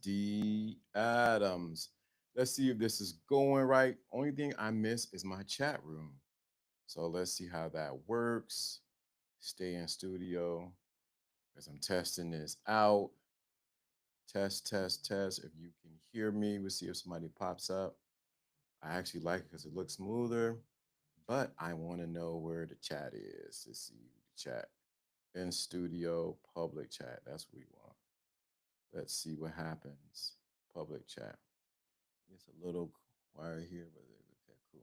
D. Adams. Let's see if this is going right. Only thing I miss is my chat room. So let's see how that works. Stay in studio as I'm testing this out. Test, test, test. If you can hear me, we'll see if somebody pops up. I actually like it because it looks smoother, but I want to know where the chat is. Let's see the chat. In studio, public chat. That's what we want. Let's see what happens. Public chat. It's a little quiet here, but okay, cool.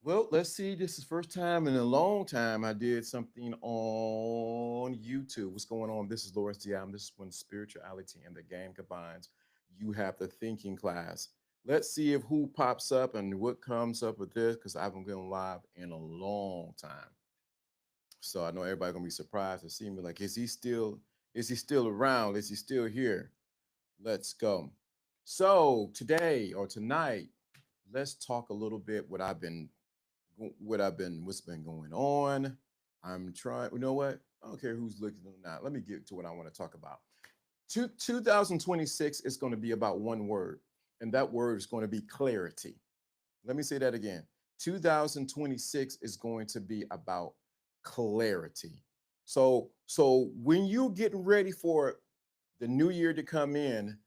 Well, let's see. This is first time in a long time I did something on YouTube. What's going on? This is Lawrence Diam. This is when spirituality and the game combines. You have the thinking class. Let's see if who pops up and what comes up with this because I haven't been live in a long time. So I know everybody gonna be surprised to see me. Like, is he still around? Is he still here? Let's go. So today or tonight, let's talk a little bit what's been going on. I'm trying. You know what? I don't care who's looking or not. Let me get to what I want to talk about. 2026 is going to be about one word, and that word is going to be clarity. Let me say that again. 2026 is going to be about clarity. So when you getting ready for the new year to come in,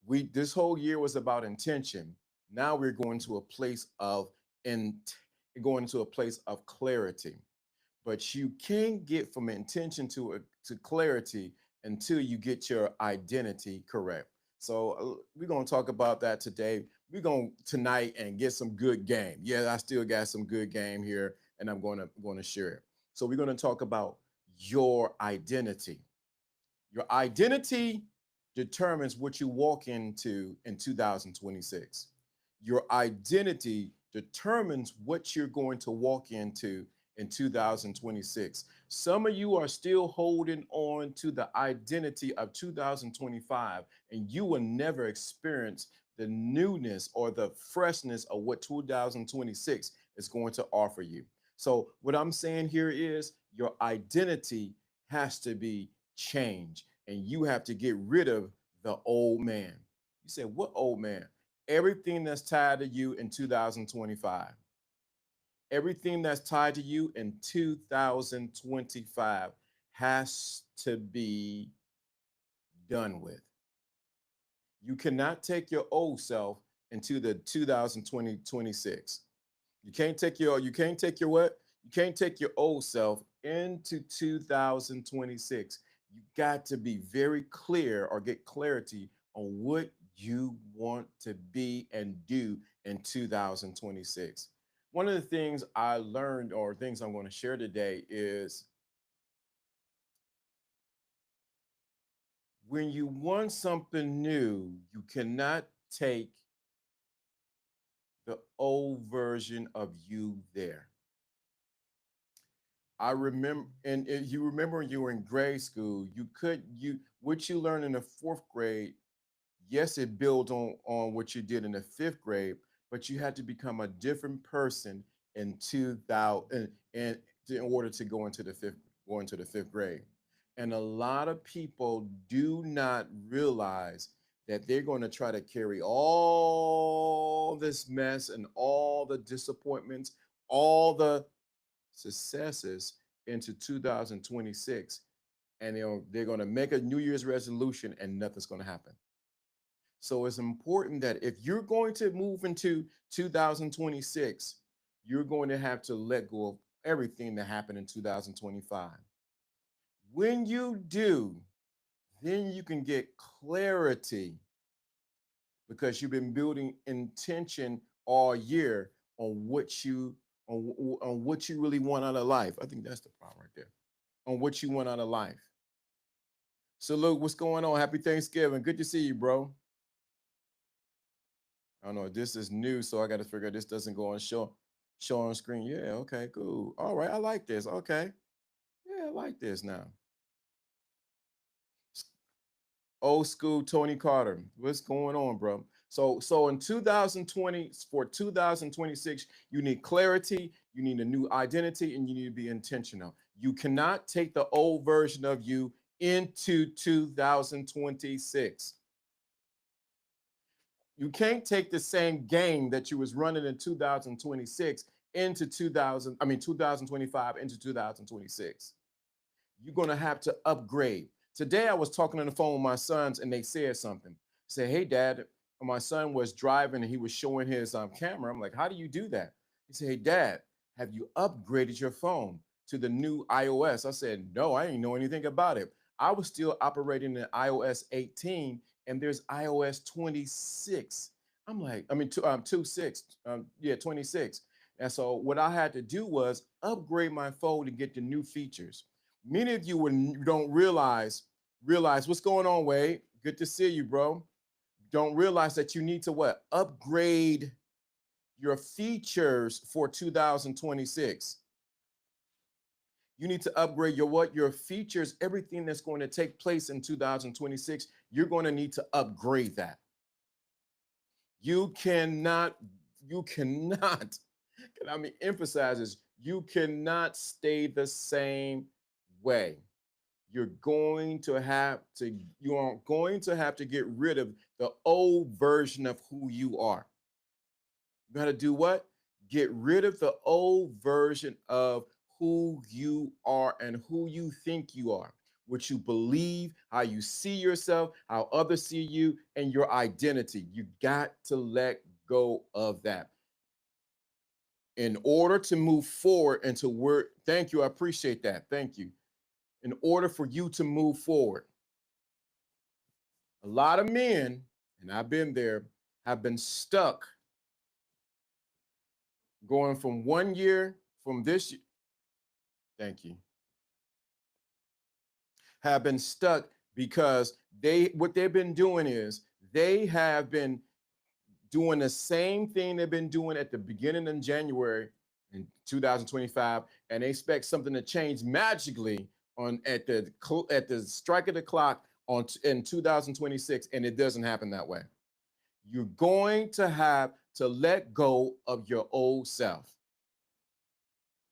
we this whole year was about intention. Now we're going to a place of in going to a place of clarity. But you can't get from intention to clarity until you get your identity correct. So we're gonna talk about that today. We're gonna tonight and get some good game. Yeah, I still got some good game here, and I'm going to share it. So we're gonna talk about your identity. Your identity determines what you walk into in 2026. Your identity determines what you're going to walk into in 2026. Some of you are still holding on to the identity of 2025, and you will never experience the newness or the freshness of what 2026 is going to offer you. So, what I'm saying here is your identity has to be changed, and you have to get rid of the old man. You say, what old man? Everything that's tied to you in 2025. Everything that's tied to you in 2025 has to be done with. You cannot take your old self into the 2026. You can't take your what? You can't take your old self into 2026. You got to be very clear or get clarity on what you want to be and do in 2026. One of the things I learned or things I'm going to share today is when you want something new, you cannot take the old version of you there. I remember, and you remember when you were in grade school, you what you learned in the fourth grade. Yes, it built on what you did in the fifth grade, but you had to become a different person in 2000 and in order to go into the fifth grade. And a lot of people do not realize that they're going to try to carry all this mess and all the disappointments, all the successes into 2026, and they're going to make a New Year's resolution and nothing's going to happen. So it's important that if you're going to move into 2026, you're going to have to let go of everything that happened in 2025. When you do, then you can get clarity because you've been building intention all year on what you really want out of life. I think that's the problem right there. On what you want out of life. So look, what's going on? Happy Thanksgiving. Good to see you, bro. I don't know. This is new, so I got to figure this doesn't go on show on screen. Yeah, okay, cool. All right, I like this. Okay. Yeah, I like this now. Old school Tony Carter. What's going on, bro? So in 2020 for 2026, you need clarity, you need a new identity, and you need to be intentional. You cannot take the old version of you into 2026. You can't take the same game that you was running in 2026 into 2025 into 2026. You're going to have to upgrade. Today I was talking on the phone with my sons and they said something. Say, hey dad, my son was driving and he was showing his camera. I'm like, how do you do that? He said, hey dad, have you upgraded your phone to the new iOS? I said, no, I didn't know anything about it. I was still operating in iOS 18 and there's iOS 26. I'm like, 26, yeah, 26. And so what I had to do was upgrade my phone to get the new features. Many of you, when you don't realize what's going on, Wade. Good to see you, bro. Don't realize that you need to what? Upgrade your features for 2026. You need to upgrade your what? Your features, everything that's going to take place in 2026. You're going to need to upgrade that. You cannot, can I emphasize this, you cannot stay the same way. You are going to have to get rid of the old version of who you are. You got to do what? Get rid of the old version of who you are and who you think you are, what you believe, how you see yourself, how others see you, and your identity. You got to let go of that. In order to move forward and to work, thank you, I appreciate that. Thank you. In order for you to move forward, a lot of men, and I've been there, have been stuck going from 1 year from this. Thank you. Have been stuck because what they've been doing is they have been doing the same thing they've been doing at the beginning of January in 2025, and they expect something to change magically at the strike of the clock in 2026, and it doesn't happen that way. You're going to have to let go of your old self.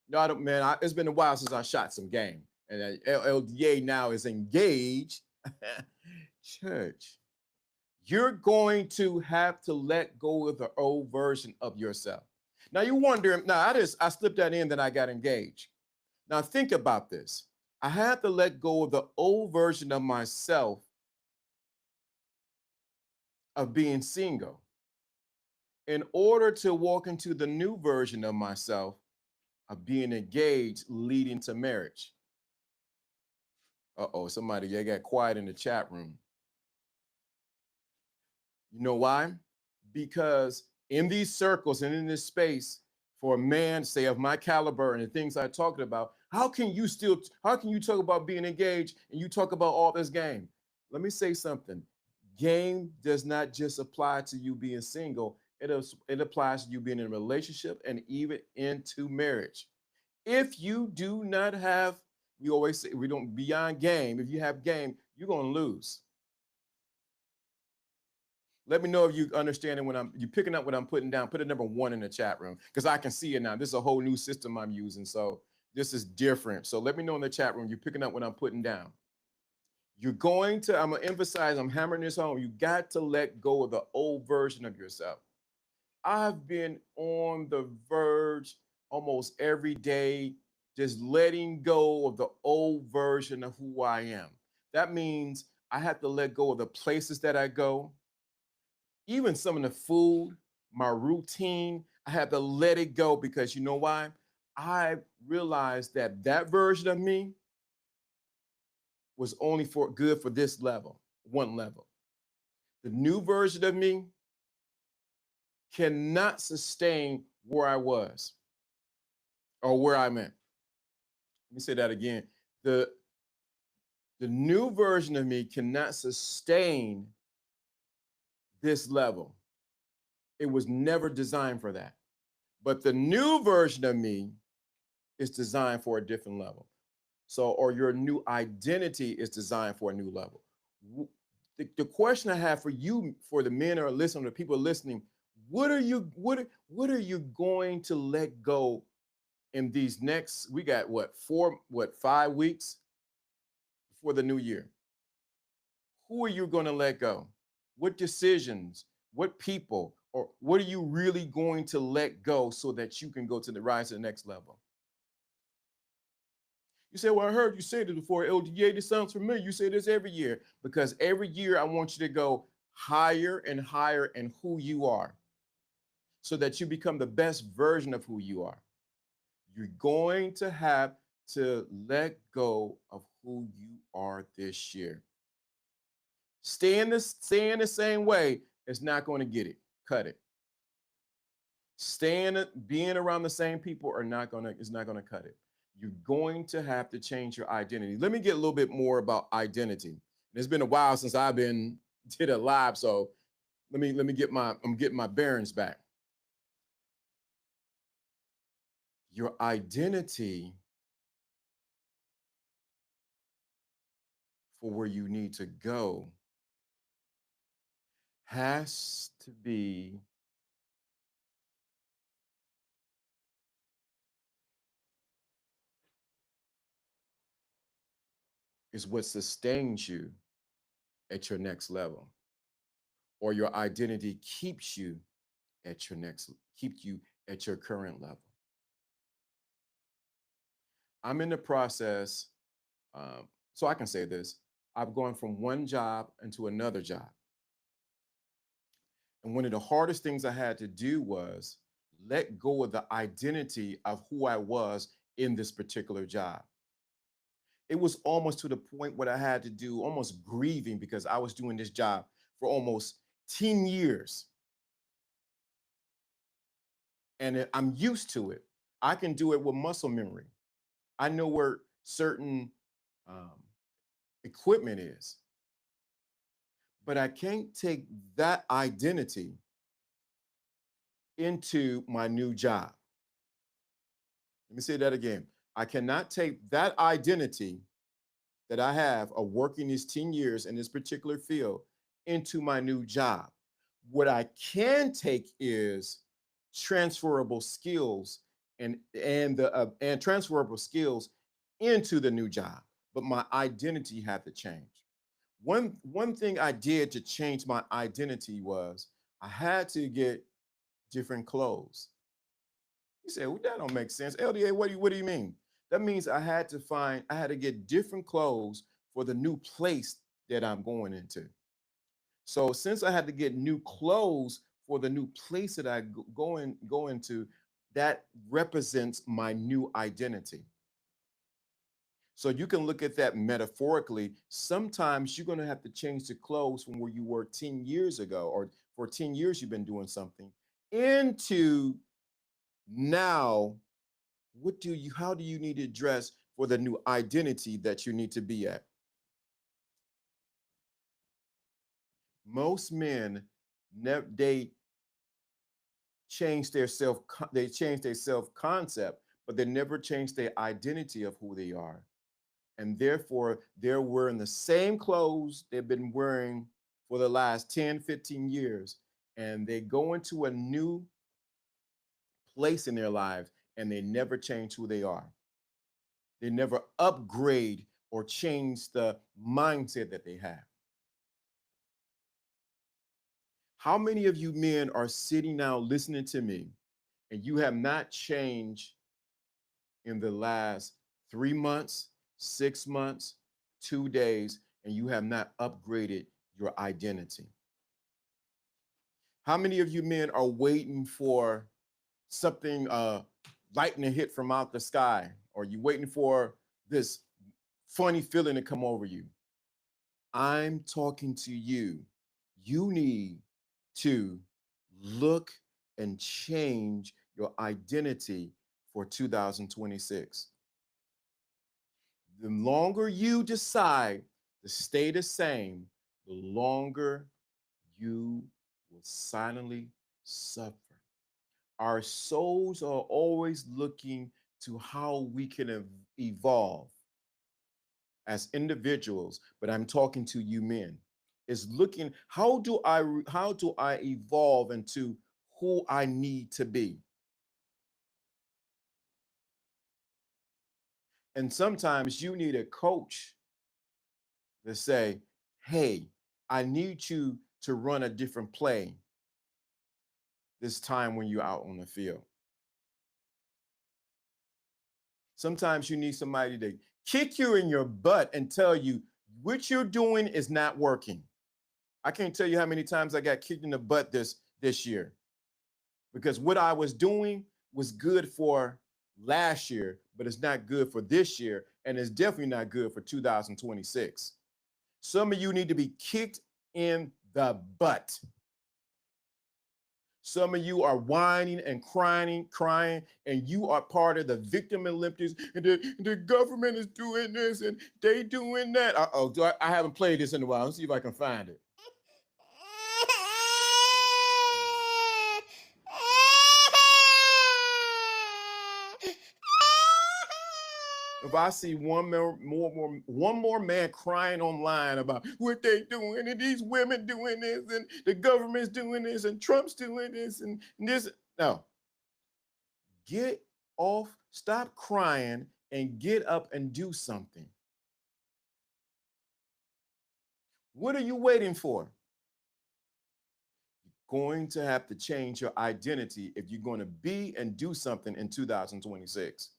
No, man, it's been a while since I shot some game, and LDA now is engaged. Church, you're going to have to let go of the old version of yourself. Now you wonder, now I slipped that in that I got engaged. Now think about this. I had to let go of the old version of myself of being single in order to walk into the new version of myself of being engaged, leading to marriage. Uh-oh, somebody got quiet in the chat room. You know why? Because in these circles and in this space, for a man, say of my caliber and the things I talked about, how can you talk about being engaged and you talk about all this game? Let me say something. Game does not just apply to you being single. It applies to you being in a relationship and even into marriage. If you do not have, we always say we don't beyond game. If you have game, you're gonna lose. Let me know if you understanding when you picking up what I'm putting down. Put a number 1 in the chat room because I can see it now. This is a whole new system I'm using, so this is different. So let me know in the chat room you're picking up what I'm putting down. You're going to, I'm gonna emphasize, I'm hammering this home. You got to let go of the old version of yourself. I've been on the verge almost every day, just letting go of the old version of who I am. That means I have to let go of the places that I go, even some of the food, my routine. I have to let it go because you know why? I realized that version of me was only good for this level, one level. The new version of me cannot sustain where I was or where I'm at. Let me say that again. The new version of me cannot sustain this level. It was never designed for that. But the new version of me is designed for a different level. So, or your new identity is designed for a new level. The question I have for you, for the men or listening, the people listening, what are you going to let go in these next, we got 5 weeks before the new year? Who are you going to let go? What decisions? What people or what are you really going to let go so that you can go to the rise to the next level? You say, well, I heard you say this before, LDA. This sounds familiar. You say this every year because every year I want you to go higher and higher in who you are so that you become the best version of who you are. You're going to have to let go of who you are this year. Staying the same way is not going to get it. Cut it. Being around the same people is not gonna cut it. You're going to have to change your identity. Let me get a little bit more about identity. It's been a while since I've been did a live, so let me get I'm getting my bearings back. Your identity for where you need to go has to be is what sustains you at your next level, or your identity keeps you at your next keep you at your current level. I'm in the process, so I can say this. I've gone from one job into another job. And one of the hardest things I had to do was let go of the identity of who I was in this particular job. It was almost to the point where I had to do almost grieving because I was doing this job for almost 10 years. And I'm used to it. I can do it with muscle memory. I know where certain um, equipment is, but I can't take that identity into my new job. Let me say that again. I cannot take that identity that I have of working these 10 years in this particular field into my new job. What I can take is transferable skills and transferable skills into the new job, but my identity had to change. One thing I did to change my identity was I had to get different clothes. You say, well, that don't make sense. LDA, what do you mean? That means I had to get different clothes for the new place that I'm going into. So since I had to get new clothes for the new place that go into, that represents my new identity. So you can look at that metaphorically. Sometimes you're going to have to change the clothes from where you were 10 years ago, or for 10 years you've been doing something, into now how do you need to dress for the new identity that you need to be at? Most men they change their self concept, but they never change their identity of who they are. And therefore they're wearing the same clothes they've been wearing for the last 10, 15 years, and they go into a new place in their lives and they never change who they are. They never upgrade or change the mindset that they have. How many of you men are sitting now listening to me and you have not changed in the last 3 months, 6 months, 2 days, and you have not upgraded your identity? How many of you men are waiting for something lightning hit from out the sky, or you waiting for this funny feeling to come over you? I'm talking to you. You need to look and change your identity for 2026. The longer you decide to stay the same, the longer you will silently suffer. Our souls are always looking to how we can evolve as individuals, but I'm talking to you men. Is looking how do I evolve into who I need to be? And sometimes you need a coach to say, "Hey, I need you to run a different play. this time when you're out on the field. Sometimes you need somebody to kick you in your butt and tell you what you're doing is not working. I can't tell you how many times I got kicked in the butt this year because what I was doing was good for last year, but it's not good for this year, and it's definitely not good for 2026. Some of you need to be kicked in the butt. Some of you are whining and crying, and you are part of the victim Olympics. And the government is doing this and they doing that. Uh-oh, I haven't played this in a while. Let's see if I can find it. If I see one more man crying online about what they doing and these women doing this and the government's doing this and Trump's doing this and this, no. Get off, stop crying and get up and do something. What are you waiting for? You're going to have to change your identity if you're going to be and do something in 2026.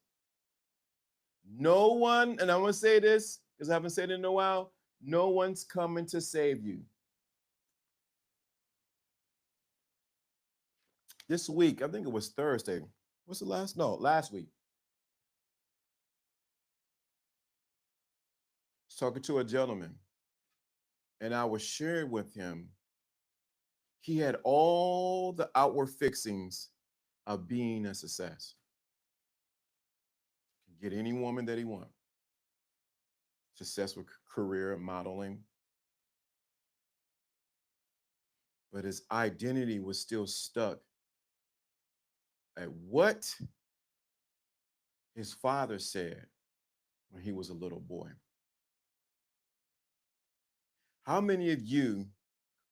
No one, and I'm going to say this because I haven't said it in a while, no one's coming to save you. This week, I think it was Thursday. What's the last? No, last week. I was talking to a gentleman, and I was sharing with him he had all the outward fixings of being a success. Get any woman that he wants. Successful career modeling. But his identity was still stuck at what his father said when he was a little boy. How many of you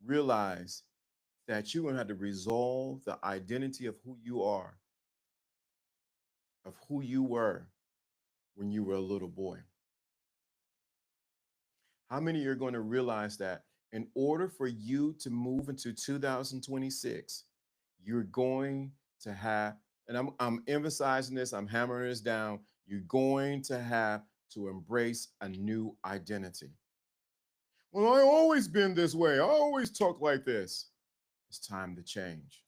realize that you're going to have to resolve the identity of who you are, of who you were when you were a little boy? How many of you are going to realize that in order for you to move into 2026, you're going to have, and I'm emphasizing this, I'm hammering this down, you're going to have to embrace a new identity. Well, I've always been this way. I always talk like this. It's time to change.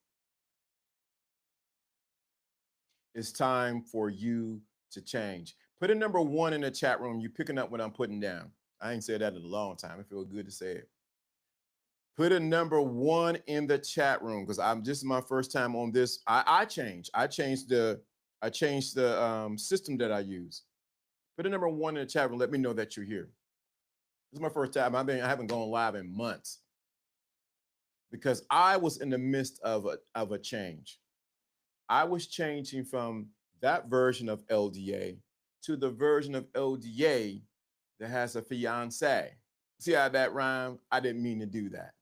It's time for you to change. Put a number 1 in the chat room. You're picking up what I'm putting down. I ain't said that in a long time. It feels good to say it. Put a number 1 in the chat room because this is my first time on this. I changed. I changed the system that I use. Put a number 1 in the chat room. Let me know that you're here. This is my first time. I haven't gone live in months because I was in the midst of a change. I was changing from that version of LDA to the version of LDA that has a fiance. See how that rhymed? I didn't mean to do that.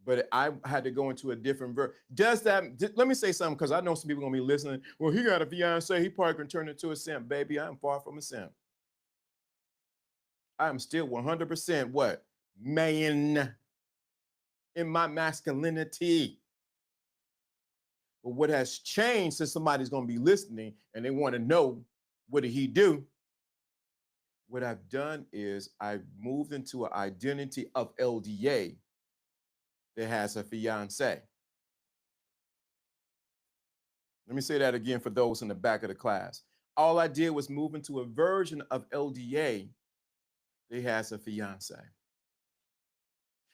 But I had to go into a different version. Let me say something because I know some people are going to be listening. Well, he got a fiance. He probably can turn into a simp. Baby, I'm far from a simp. I am still 100% what? Man in my masculinity. But what has changed since somebody's going to be listening and they want to know, what did he do? What I've done is I've moved into an identity of LDA that has a fiance. Let me say that again for those in the back of the class. All I did was move into a version of LDA that has a fiance.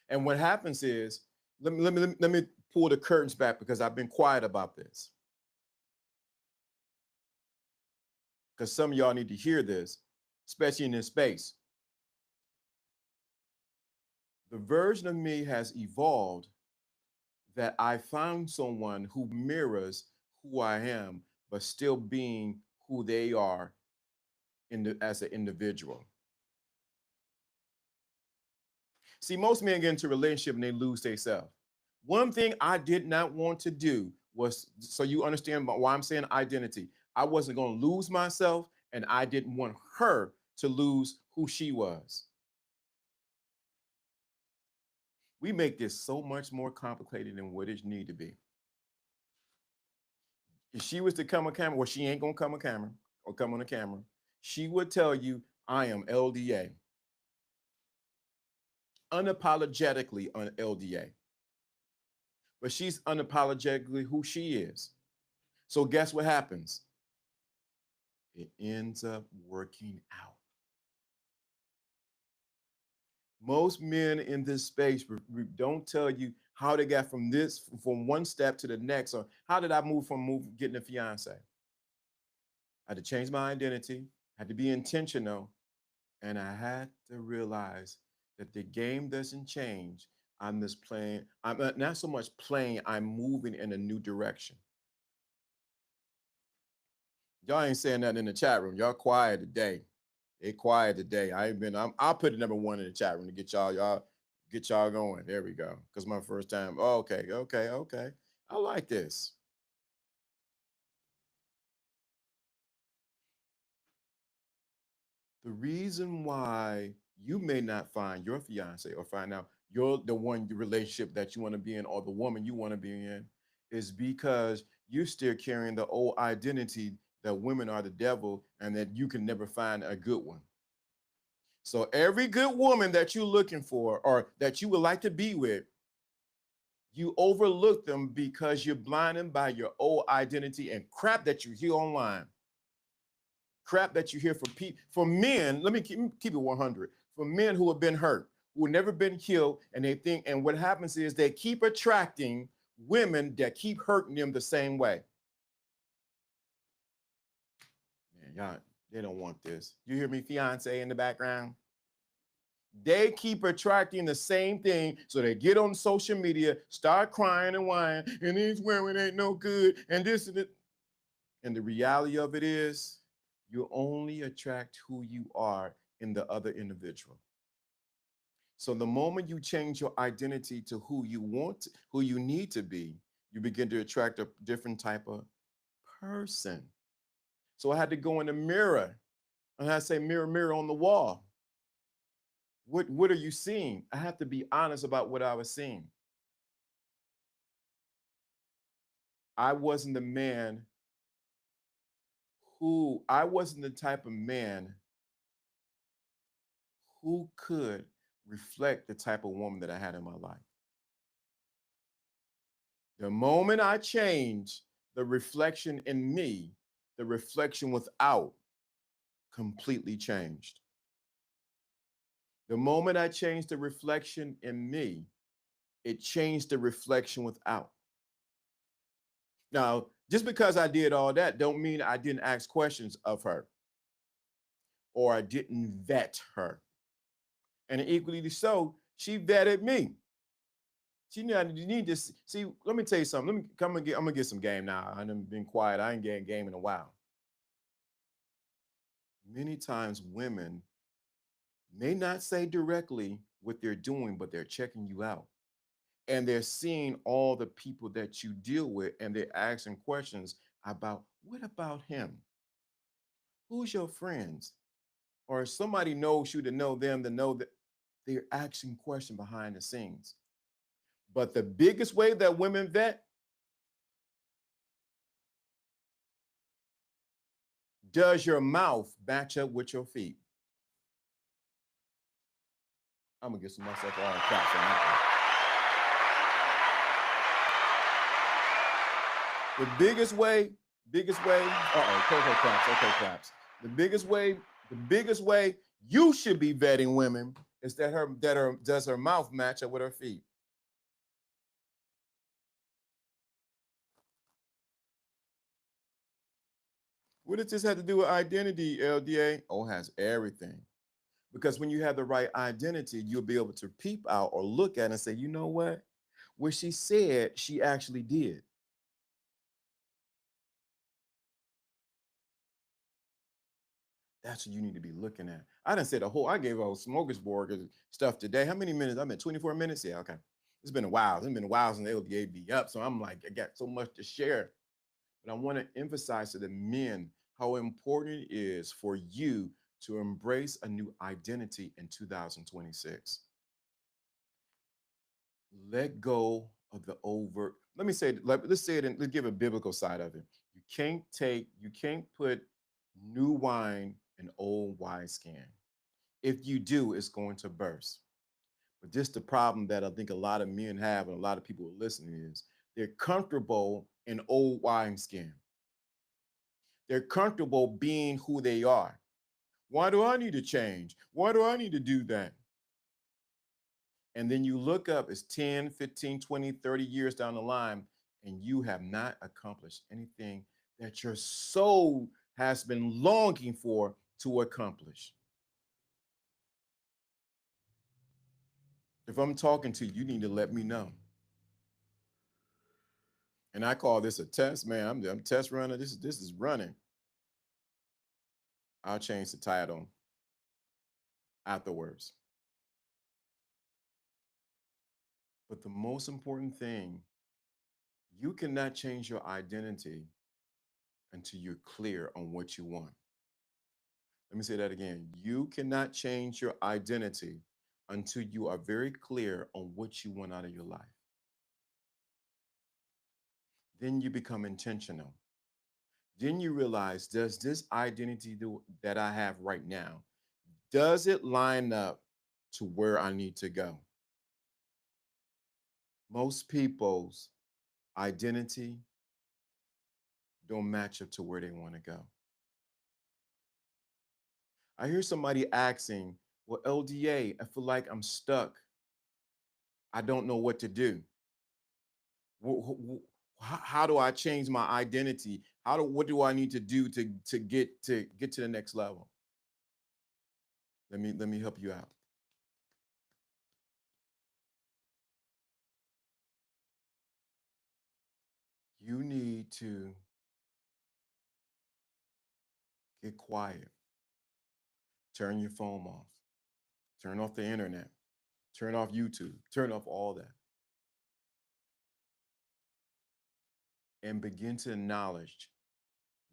And what happens is, let me pull the curtains back because I've been quiet about this. Because some of y'all need to hear this, especially in this space. The version of me has evolved that I found someone who mirrors who I am, but still being who they are as an individual. See, most men get into a relationship and they lose themselves. One thing I did not want to do was, so you understand why I'm saying identity, I wasn't going to lose myself, and I didn't want her to lose who she was. We make this so much more complicated than what it need to be. If she was to come on camera, well, she ain't gonna come on camera or come on the camera. She would tell you, I am LDA. Unapologetically on LDA. But she's unapologetically who she is. So guess what happens? It ends up working out. Most men in this space don't tell you how they got from one step to the next, or how did I move from getting a fiance. I had to change my identity, had to be intentional, and I had to realize that the game doesn't change. I'm just playing. I'm not so much playing. I'm moving in a new direction. Y'all ain't saying nothing in the chat room. Y'all quiet today. It quiet today. I ain't been. I'll put the number one in the chat room to get y'all going. There we go. Cause my first time. Oh, okay. I like this. The reason why you may not find your fiance or find out you're the one relationship that you want to be in or the woman you want to be in is because you're still carrying the old identity that women are the devil and that you can never find a good one. So every good woman that you're looking for or that you would like to be with, you overlook them because you're blinded by your old identity and crap that you hear online. Crap that you hear from people, for men, let me keep it 100. For men who have been hurt, who have never been healed, and they think, and what happens is they keep attracting women that keep hurting them the same way. Man, y'all, they don't want this. You hear me, fiance in the background? They keep attracting the same thing. So they get on social media, start crying and whining, and these women ain't no good, and this and it. And the reality of it is, you only attract who you are in the other individual. So the moment you change your identity to who you want, who you need to be, you begin to attract a different type of person. So I had to go in the mirror and I say, mirror, mirror on the wall. What are you seeing? I have to be honest about what I was seeing. I wasn't the type of man who could reflect the type of woman that I had in my life. The moment I changed the reflection in me, the reflection without completely changed. The moment I changed the reflection in me, it changed the reflection without. Now, just because I did all that don't mean I didn't ask questions of her or I didn't vet her. And equally so, she vetted me. She need to see. Let me tell you something. I'm gonna get some game now. I've been quiet. I ain't getting game in a while. Many times women may not say directly what they're doing, but they're checking you out. And they're seeing all the people that you deal with, and they're asking questions about what about him? Who's your friends? Or somebody knows you to know them, to know that they're asking questions behind the scenes. But the biggest way that women vet, does your mouth match up with your feet? I'm gonna get some myself all claps on that one. The biggest way, okay, claps. The biggest way you should be vetting women is does her mouth match up with her feet? What does this have to do with identity, LDA? Oh, it has everything. Because when you have the right identity, you'll be able to peep out or look at it and say, you know what? What she said, she actually did. That's what you need to be looking at. I gave a whole smorgasbord of stuff today. How many minutes? I've been 24 minutes. Yeah, okay. It's been a while. It's been a while since the LDA be up. So I'm like, I got so much to share. But I want to emphasize to the men how important it is for you to embrace a new identity in 2026. Let go of the overt. Let me say, let's say it, and let's give a biblical side of it. You can't put new wine in old wineskin. If you do, it's going to burst. But just the problem that I think a lot of men have and a lot of people are listening is they're comfortable in old wineskin. They're comfortable being who they are. Why do I need to change? Why do I need to do that? And then you look up, it's 10, 15, 20, 30 years down the line, and you have not accomplished anything that your soul has been longing for to accomplish. If I'm talking to you, you need to let me know. And I call this a test, man. I'm test runner. This is running. I'll change the title afterwards. But the most important thing, you cannot change your identity until you're clear on what you want. Let me say that again. You cannot change your identity until you are very clear on what you want out of your life. Then you become intentional. Then you realize, does this identity that I have right now, does it line up to where I need to go? Most people's identity don't match up to where they want to go. I hear somebody asking, well, LDA, I feel like I'm stuck. I don't know what to do. How do I change my identity? What do I need to do to get to the next level? Let me help you out. You need to get quiet. Turn your phone off. Turn off the internet. Turn off YouTube. Turn off all that. And begin to acknowledge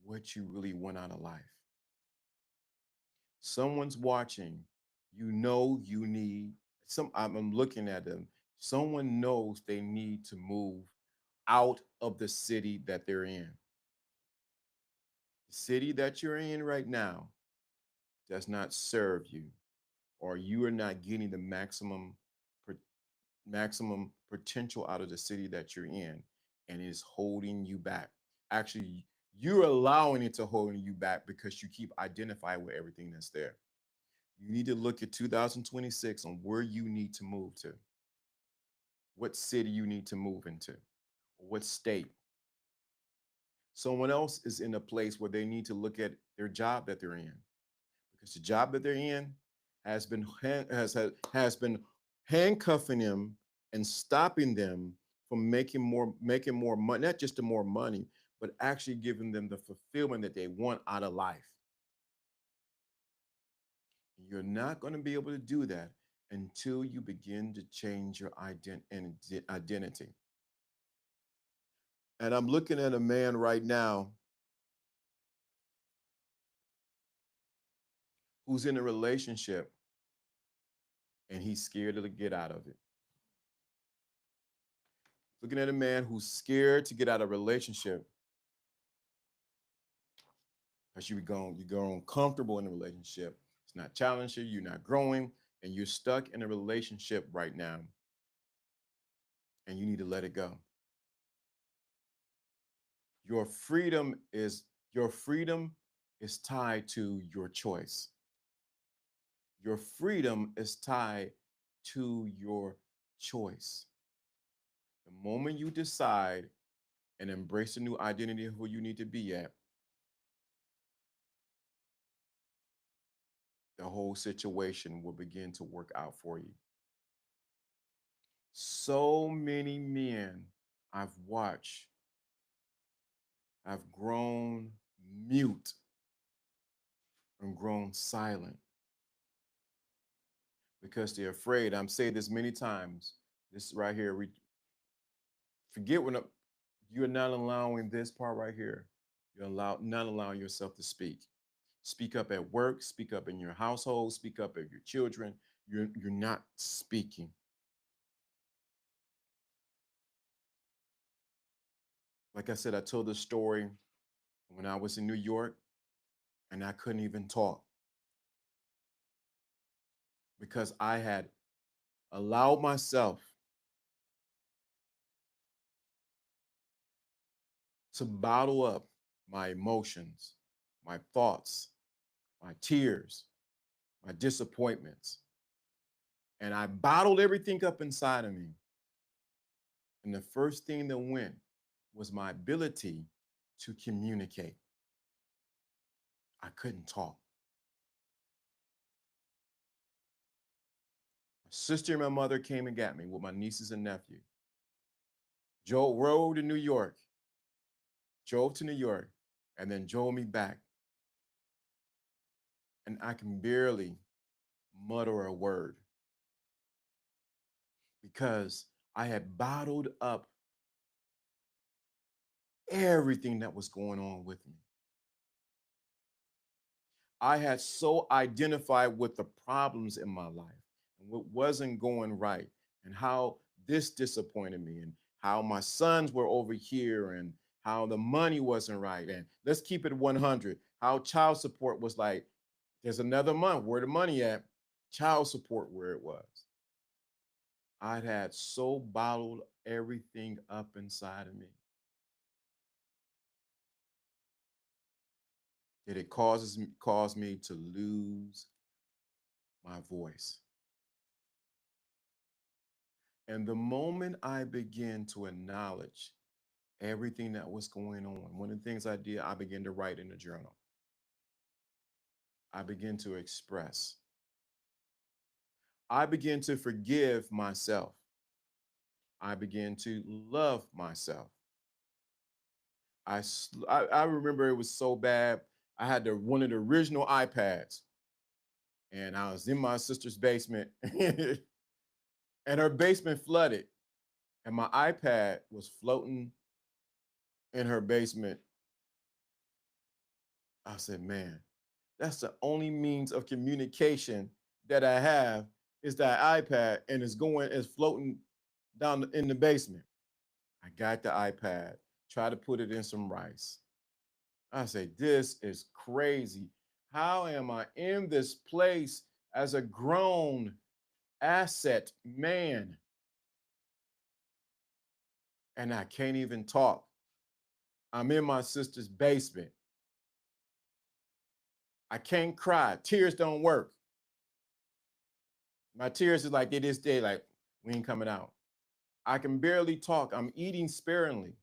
what you really want out of life. Someone's watching. You know you need I'm looking at them. Someone knows they need to move out of the city that they're in. The city that you're in right now does not serve you, or you are not getting the maximum potential out of the city that you're in, and it's holding you back. Actually, you're allowing it to hold you back because you keep identifying with everything that's there. You need to look at 2026 on where you need to move to, what city you need to move into, what state. Someone else is in a place where they need to look at their job that they're in, because the job that they're in has been handcuffing them and stopping them from making more money, not just the more money, but actually giving them the fulfillment that they want out of life. You're not going to be able to do that until you begin to change your identity. And I'm looking at a man right now who's in a relationship and he's scared to get out of it. Looking at a man who's scared to get out of a relationship because you're going comfortable in a relationship. It's not challenging you, you're not growing, and you're stuck in a relationship right now, and you need to let it go. Your freedom is your freedom is tied to your choice. Your freedom is tied to your choice. The moment you decide and embrace the new identity of who you need to be at, the whole situation will begin to work out for you. So many men I've watched have grown mute and grown silent because they're afraid. I'm saying this many times. This right here, we forget when you're not allowing this part right here. Not allowing yourself to speak. Speak up at work, speak up in your household, speak up at your children. You're not speaking. Like I said, I told the story when I was in New York and I couldn't even talk because I had allowed myself to bottle up my emotions, my thoughts, my tears, my disappointments. And I bottled everything up inside of me. And the first thing that went was my ability to communicate. I couldn't talk. My sister and my mother came and got me with my nieces and nephew. Joe rode to New York, drove to New York, and then drove me back. And I can barely mutter a word because I had bottled up everything that was going on with me. I had so identified with the problems in my life and what wasn't going right and how this disappointed me and how my sons were over here and how the money wasn't right. And let's keep it 100. How child support was like, there's another month. Where the money at? Child support where it was. I'd had so bottled everything up inside of me that it caused me to lose my voice. And the moment I began to acknowledge everything that was going on, one of the things I did, I began to write in a journal. I began to express. I began to forgive myself. I began to love myself. I remember it was so bad. I had one of the original iPads, and I was in my sister's basement, and her basement flooded, and my iPad was floating in her basement. I said, man, that's the only means of communication that I have is that iPad, and it's floating down in the basement. I got the iPad, tried to put it in some rice. I say, this is crazy. How am I in this place as a grown asset man and I can't even talk? I'm in my sister's basement. I can't cry. Tears don't work. My tears is like it is day, like we ain't coming out. I can barely talk. I'm eating sparingly.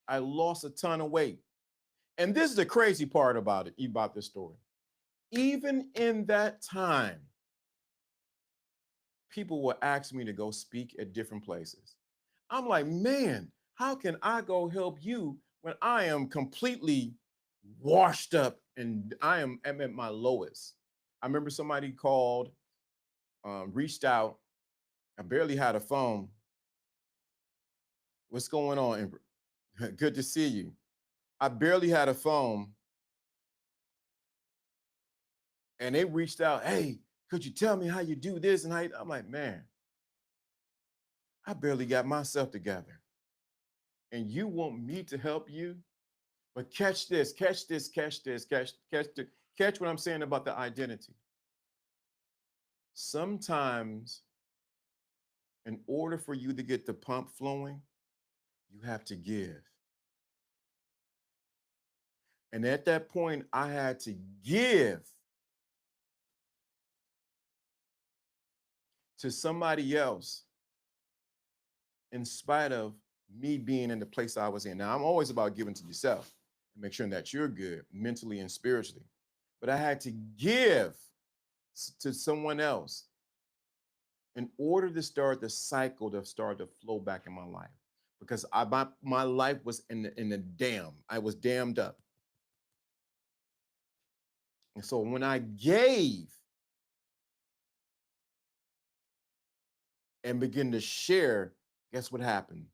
I lost a ton of weight. And this is the crazy part about it, about this story. Even in that time, people will ask me to go speak at different places. I'm like, man, how can I go help you when I am completely washed up and I'm at my lowest? I remember somebody called, reached out. I barely had a phone. What's going on, Amber? Good to see you. I barely had a phone, and they reached out. Hey, could you tell me how you do this? And I'm like, man, I barely got myself together. And you want me to help you? But catch this, catch this, catch this, catch what I'm saying about the identity. Sometimes, in order for you to get the pump flowing, you have to give. And at that point, I had to give to somebody else in spite of me being in the place I was in. Now, I'm always about giving to yourself and make sure that you're good mentally and spiritually. But I had to give to someone else in order to start the cycle to start to flow back in my life. Because my life was in the dam. I was dammed up. And so when I gave and began to share, guess what happened?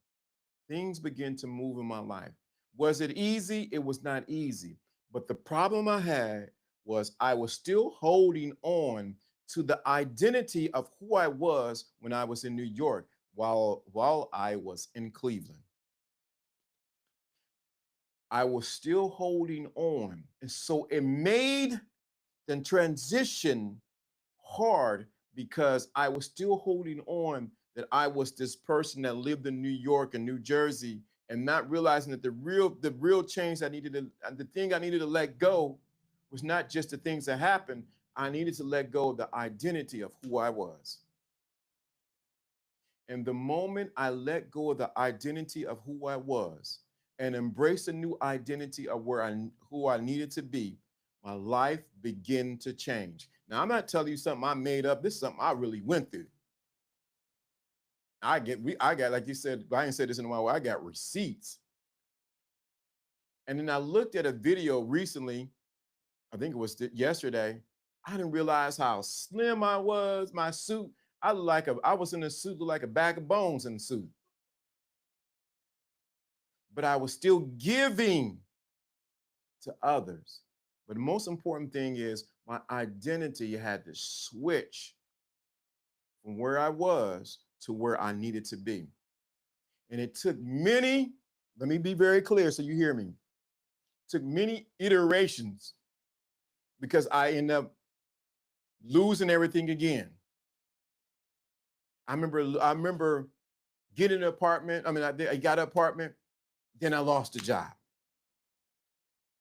Things began to move in my life. Was it easy? It was not easy. But the problem I had was I was still holding on to the identity of who I was when I was in New York while I was in Cleveland. I was still holding on. And so it made the transition hard because I was still holding on that I was this person that lived in New York and New Jersey and not realizing that the real change I needed to, the thing I needed to let go was not just the things that happened. I needed to let go of the identity of who I was. And the moment I let go of the identity of who I was and embrace a new identity of who I needed to be, my life began to change. Now, I'm not telling you something I made up. This is something I really went through. I got, like you said, I ain't said this in a while, I got receipts. And then I looked at a video recently, I think it was yesterday. I didn't realize how slim I was. My suit, I was in a suit, looked like a bag of bones in the suit. But I was still giving to others. But the most important thing is my identity had to switch from where I was to where I needed to be. And it took many, let me be very clear so you hear me, it took many iterations because I ended up losing everything again. I remember getting an apartment. I got an apartment, then I lost a job.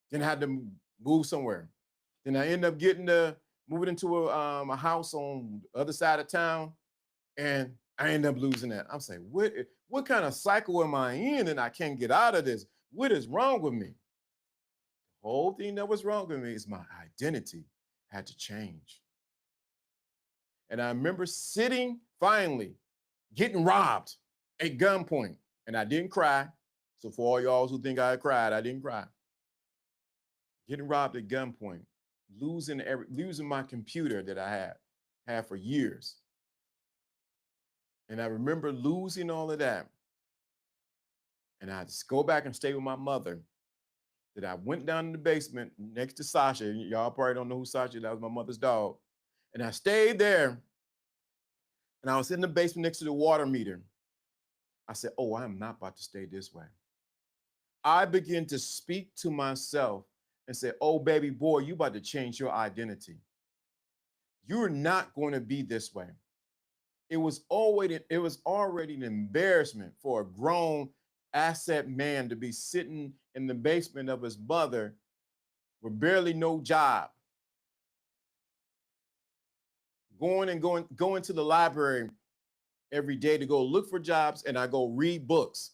Then I had to move somewhere. Then I ended up moving into a house on the other side of town, and I ended up losing that. I'm saying, what kind of cycle am I in, and I can't get out of this? What is wrong with me? The whole thing that was wrong with me is my identity had to change. And I remember sitting, finally, getting robbed at gunpoint, and I didn't cry. So for all y'all who think I cried, I didn't cry. Getting robbed at gunpoint, losing my computer that I had for years. And I remember losing all of that. And I just go back and stay with my mother. That I went down in the basement next to Sasha. Y'all probably don't know who Sasha is. That was my mother's dog. And I stayed there. And I was in the basement next to the water meter. I said, oh, I'm not about to stay this way. I began to speak to myself and say, oh, baby boy, you about to change your identity. You're not going to be this way. It was already an embarrassment for a grown asset man to be sitting in the basement of his mother with barely no job, going to the library every day to go look for jobs, and I go read books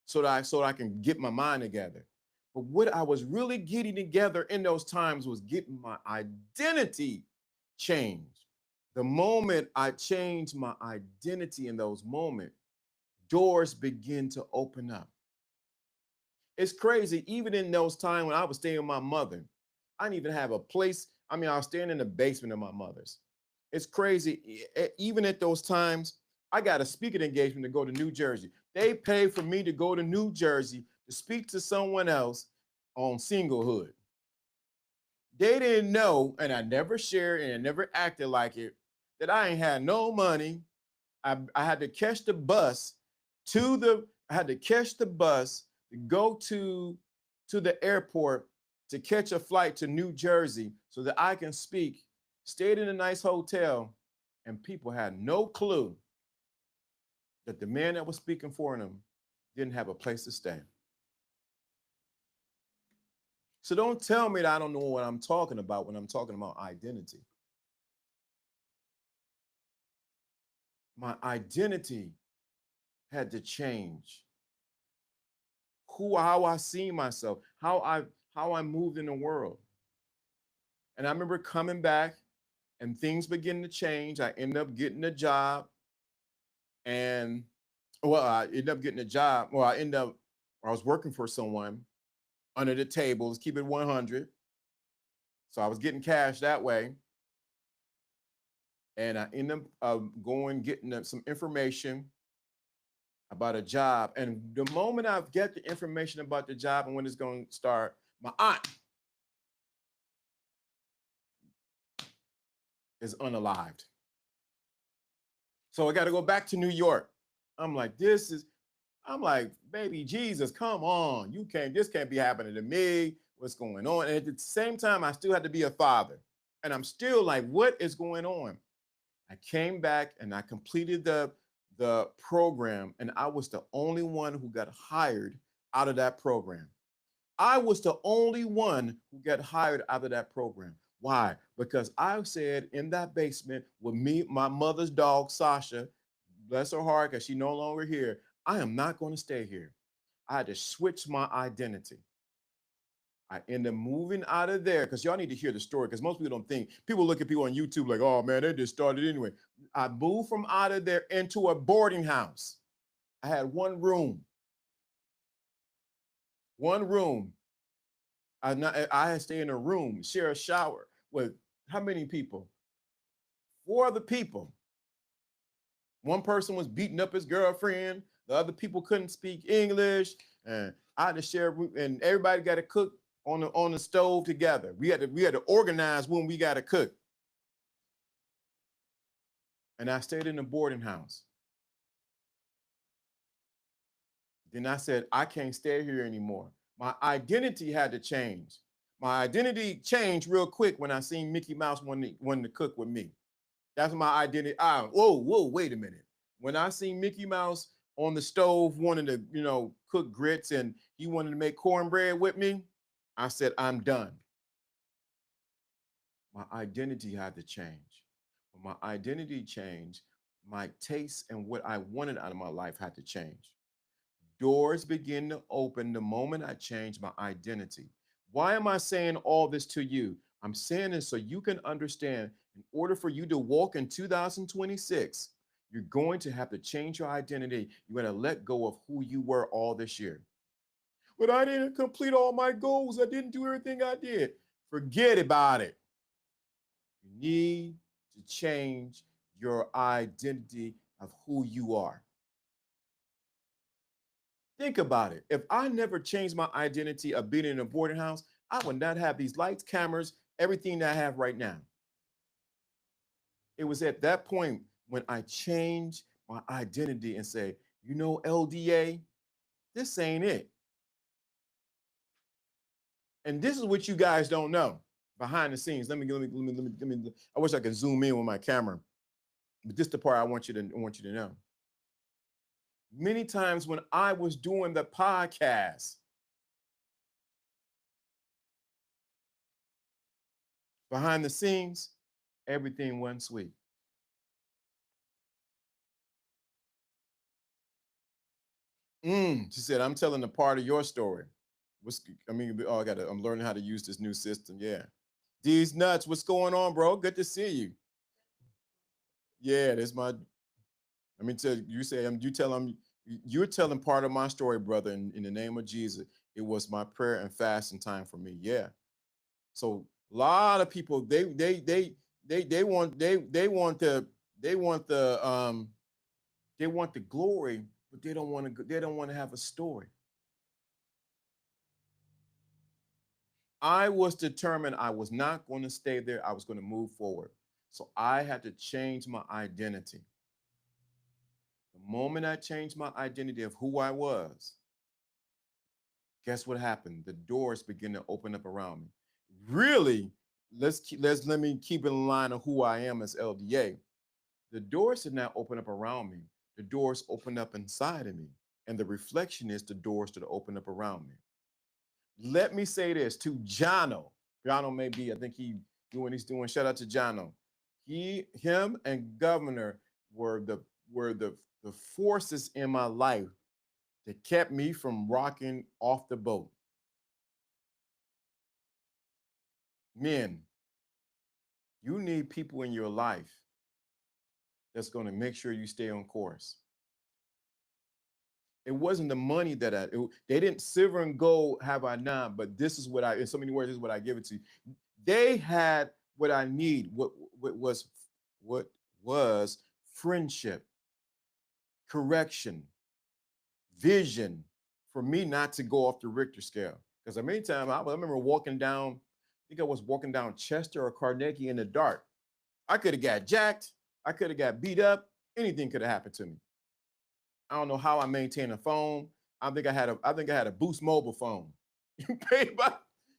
so that I can get my mind together. But what I was really getting together in those times was getting my identity changed. The moment I changed my identity in those moments, doors begin to open up. It's crazy, even in those times when I was staying with my mother, I didn't even have a place. I mean, I was staying in the basement of my mother's. It's crazy. Even at those times, I got a speaking engagement to go to New Jersey. They paid for me to go to New Jersey to speak to someone else on singlehood. They didn't know, and I never shared and I never acted like it, that I ain't had no money. I had to catch the bus I had to catch the bus to go to the airport to catch a flight to New Jersey so that I can speak. Stayed in a nice hotel, and people had no clue that the man that was speaking for them didn't have a place to stay. So don't tell me that I don't know what I'm talking about when I'm talking about identity. My identity had to change. How I see myself, how I moved in the world. And I remember coming back and things began to change. I ended up getting a job, and I ended up getting a job. I was working for someone under the table. Let's keep it 100. So I was getting cash that way. And I ended up getting some information about a job. And the moment I get the information about the job and when it's going to start, my aunt is unalived. So I got to go back to New York. I'm like, I'm like, baby Jesus, come on. This can't be happening to me. What's going on? And at the same time, I still had to be a father. And I'm still like, what is going on? I came back and I completed the program, and I was the only one who got hired out of that program. I was the only one who got hired out of that program. Why? Because I said in that basement with me, my mother's dog, Sasha, bless her heart, because she's no longer here, I am not going to stay here. I had to switch my identity. I ended up moving out of there because y'all need to hear the story because most people don't think. People look at people on YouTube like, oh man, they just started anyway. I moved from out of there into a boarding house. I had one room. One room. I had to stay in a room, share a shower with how many people? 4 other people. One person was beating up his girlfriend. The other people couldn't speak English, and I had to share. And everybody got to cook on the stove together. We had to organize when we got to cook. And I stayed in the boarding house. Then I said, I can't stay here anymore. My identity had to change. My identity changed real quick when I seen Mickey Mouse wanted to cook with me. That's my identity. Whoa, wait a minute. When I seen Mickey Mouse on the stove wanting to, cook grits and he wanted to make cornbread with me, I said, I'm done. My identity had to change. When my identity changed, my taste and what I wanted out of my life had to change. Doors begin to open the moment I change my identity. Why am I saying all this to you? I'm saying this so you can understand in order for you to walk in 2026, you're going to have to change your identity. You're going to let go of who you were all this year. But I didn't complete all my goals. I didn't do everything I did. Forget about it. You need to change your identity of who you are. Think about it. If I never changed my identity of being in a boarding house, I would not have these lights, cameras, everything that I have right now. It was at that point when I changed my identity and say, LDA, this ain't it. And this is what you guys don't know behind the scenes. Let me. I wish I could zoom in with my camera, but this is the part I want you to know. Many times when I was doing the podcast, behind the scenes, everything wasn't sweet. She said, I'm telling a part of your story. I'm learning how to use this new system. Yeah. D's nuts. What's going on, bro? Good to see you. Yeah, that's my. Let me tell you. You say you're telling part of my story, brother. In the name of Jesus, it was my prayer and fasting time for me. Yeah. So a lot of people they want the glory, but they don't want to have a story. I was determined I was not going to stay there. I was going to move forward. So I had to change my identity. The moment I changed my identity of who I was, guess what happened? The doors began to open up around me. Really, let me keep in line of who I am as LDA. The doors did not open up around me. The doors opened up inside of me. And the reflection is the doors that open up around me. Let me say this to Jono. Jono may be, I think he's doing. Shout out to Jono. Him and Governor were the forces in my life that kept me from rocking off the boat. Men, you need people in your life that's going to make sure you stay on course. It wasn't the money they didn't silver and gold have I not, but this is what in so many words, this is what I give it to you. They had what I need, what was friendship, correction, vision for me not to go off the Richter scale. Because many times I remember walking down, I think I was walking down Chester or Carnegie in the dark. I could have got jacked. I could have got beat up. Anything could have happened to me. I don't know how I maintain a phone. I think I had a Boost mobile phone. You pay by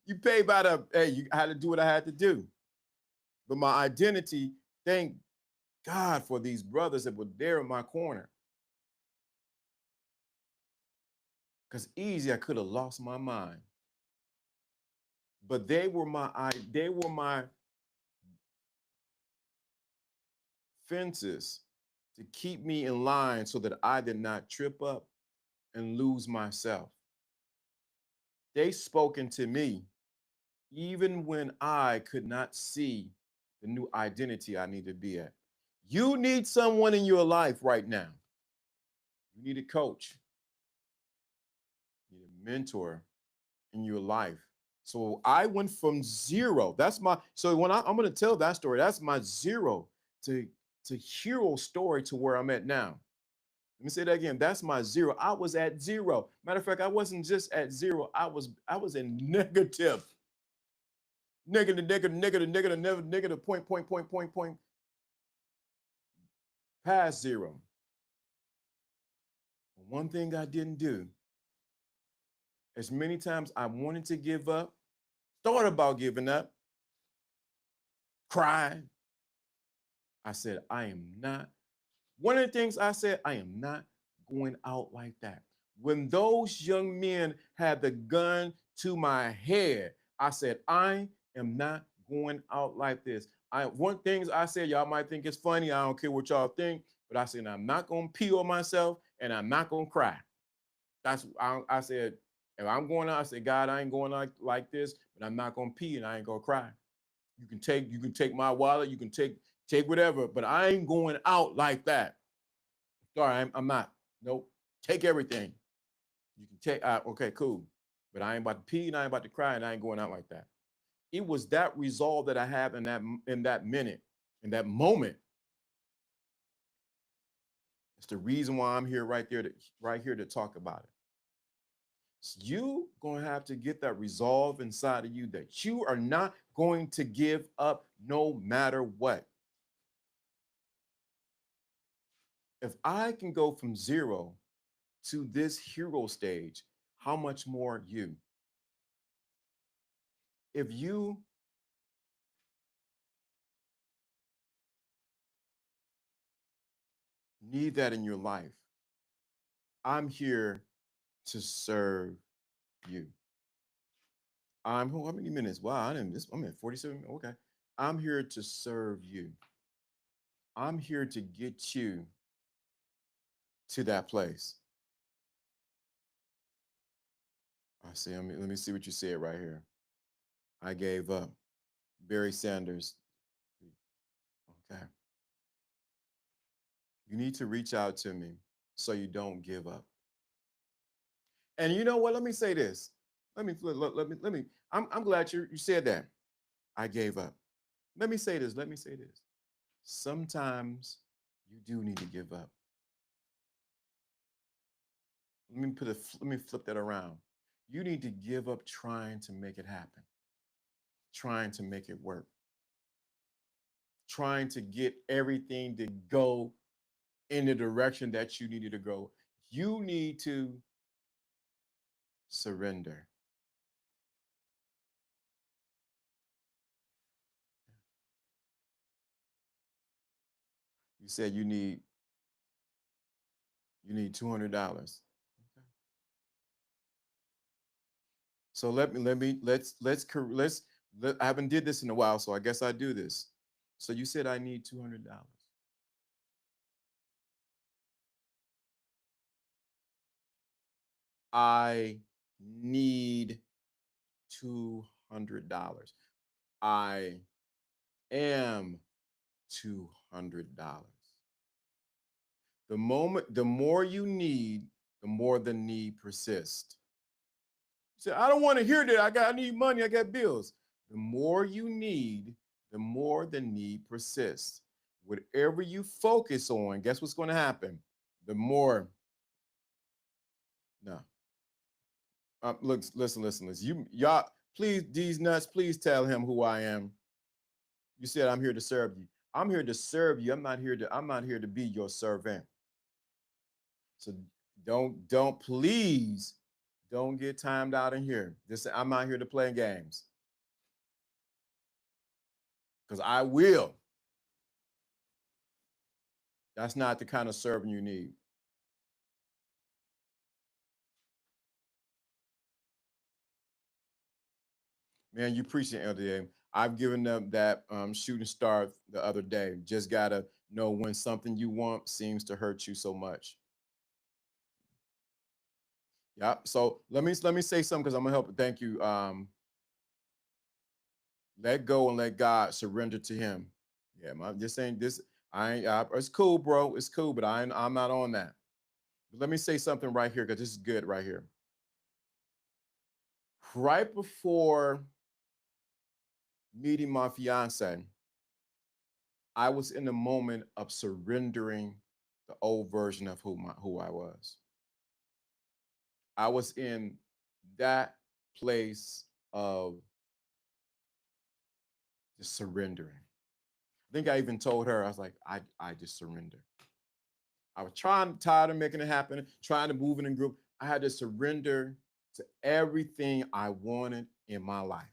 you pay by the hey, you I had to do what I had to do. But my identity, thank God for these brothers that were there in my corner. Because easy I could have lost my mind. But they were my fences to keep me in line so that I did not trip up and lose myself. They spoken to me even when I could not see the new identity I need to be at. You need someone in your life right now. You need a coach, you need a mentor in your life. So I went from zero. That's my so when I'm going to tell that story, that's my zero to hero story to where I'm at now. Let me say that again. That's my zero. I was at zero. Matter of fact, I wasn't just at zero. I was in negative. Negative, negative, negative, negative, negative, negative, point, past zero. One thing I didn't do, as many times I wanted to give up, thought about giving up, cried. I said, I am not. One of the things I said, I am not going out like that. When those young men had the gun to my head, I said, I am not going out like this. One things I said, y'all might think it's funny. I don't care what y'all think, but I said, I'm not going to pee on myself and I'm not going to cry. I said, if I'm going out, I said, God, I ain't going like this, but I'm not going to pee and I ain't going to cry. You can take my wallet, you can take whatever, but I ain't going out like that. Sorry, I'm not. Nope. Take everything. You can take. Okay, cool. But I ain't about to pee and I ain't about to cry and I ain't going out like that. It was that resolve that I have in that minute, in that moment. It's the reason why I'm here right here to talk about it. So you gonna have to get that resolve inside of you that you are not going to give up no matter what. If I can go from zero to this hero stage, how much more you? If you need that in your life, I'm here to serve you. How many minutes? Wow, I'm in 47. Okay. I'm here to serve you. I'm here to get you to that place. I see. Let me see what you said right here. I gave up. Barry Sanders. Okay. You need to reach out to me so you don't give up. And you know what? Let me say this. Let me. I'm glad you said that. I gave up. Let me say this. Let me say this. Sometimes you do need to give up. Let me flip that around. You need to give up trying to make it happen, trying to make it work, trying to get everything to go in the direction that you needed to go. You need to surrender. You said you need $200. So I haven't did this in a while, so I guess I do this. So you said I need $200. I need $200. I am $200. The more you need, the more the need persists. You say, I don't want to hear that. I need money. I got bills. The more you need, the more the need persists. Whatever you focus on, guess what's going to happen? The more. No. Look, listen. Y'all, please, these nuts, please tell him who I am. You said I'm here to serve you. I'm here to serve you. I'm not here to be your servant. So don't please don't get timed out in here. This I'm not here to play games because I will. That's not the kind of servant you need. Man, you appreciate LDA. I've given them that shooting star the other day. Just gotta know when something you want seems to hurt you so much. Yeah. So let me say something because I'm gonna help. Thank you. Let go and let God surrender to Him. Yeah, I'm just saying this. I ain't. It's cool, bro. It's cool, but I'm not on that. But let me say something right here because this is good right here. Right before meeting my fiance, I was in the moment of surrendering the old version of who I was. I was in that place of just surrendering. I think I even told her, I was like, I just surrender. I was tired of making it happen, trying to move it in group. I had to surrender to everything I wanted in my life.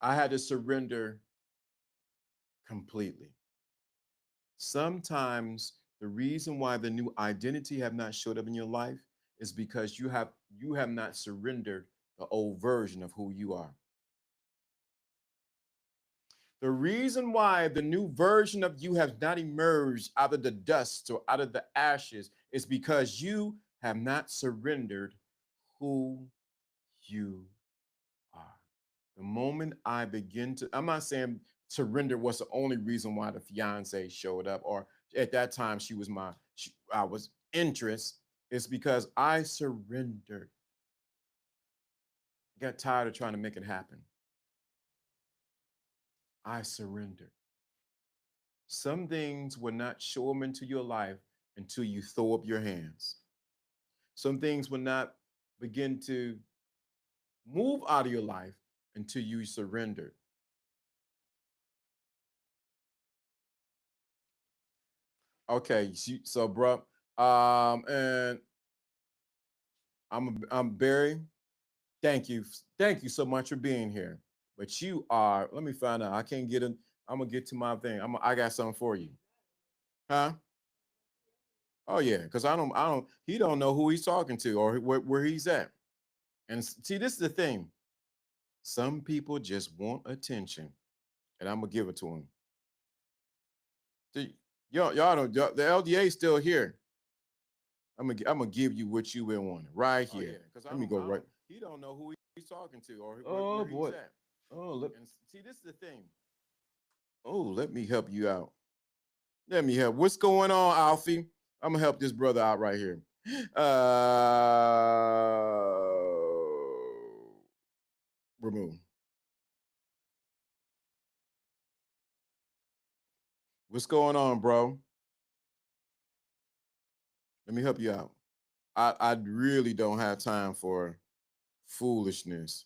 I had to surrender completely. Sometimes the reason why the new identity have not showed up in your life is because you have not surrendered the old version of who you are. The reason why the new version of you has not emerged out of the dust or out of the ashes is because you have not surrendered who you are. The moment I begin to, I'm not saying surrender was the only reason why the fiance showed up, or at that time I was interest. It's because I surrendered. I got tired of trying to make it happen. I surrendered. Some things will not show them into your life until you throw up your hands. Some things will not begin to move out of your life until you surrender. Okay, so bro, and I'm Barry. Thank you so much for being here. But you are. Let me find out. I can't get in. I'm gonna get to my thing. I got something for you, huh? Oh yeah, because I don't. He don't know who he's talking to or where he's at. And see, this is the thing. Some people just want attention, and I'm gonna give it to them. See, y'all don't. The LDA is still here. I'm gonna give you what you been wanting right here. Oh, yeah, because let me go right. He don't know who he's talking to or where boy. He's at. Oh, look. And see, this is the thing. Oh, let me help you out. Let me help. What's going on, Alfie? I'm gonna help this brother out right here. Remove. What's going on, bro? Let me help you out. I really don't have time for foolishness.